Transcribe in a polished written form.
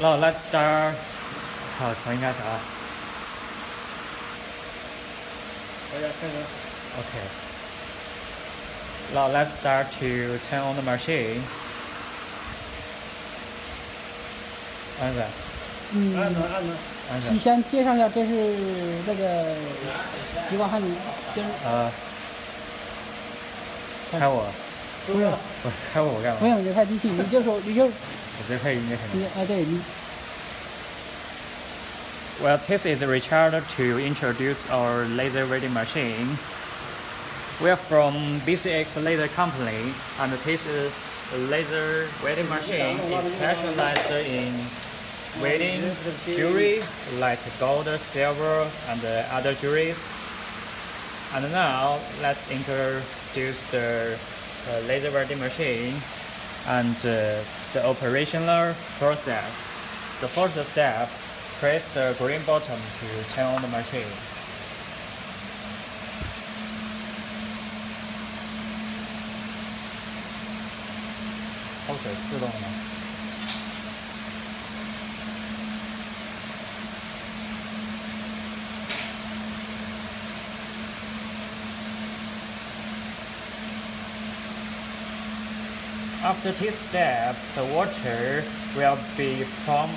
Now let's start. 好，从一开始啊。Okay. Now let's start to turn on the machine. 按着。按着。你先介绍一下，这是那个激光焊机，开我。不用，开我干嘛？不用，你开机器，你就说你就。我直接配音就可以了。对你。Well, this is Richard to introduce our laser welding machine. We are from BCX Laser Company, and this laser welding machine is specialized in welding jewelry like gold, silver, and other jewelries. And now let's introduce the laser welding machine and the operational process. The first step, press the green button to turn on the machine. 抽水自动的吗？ After this step, the water will be pumped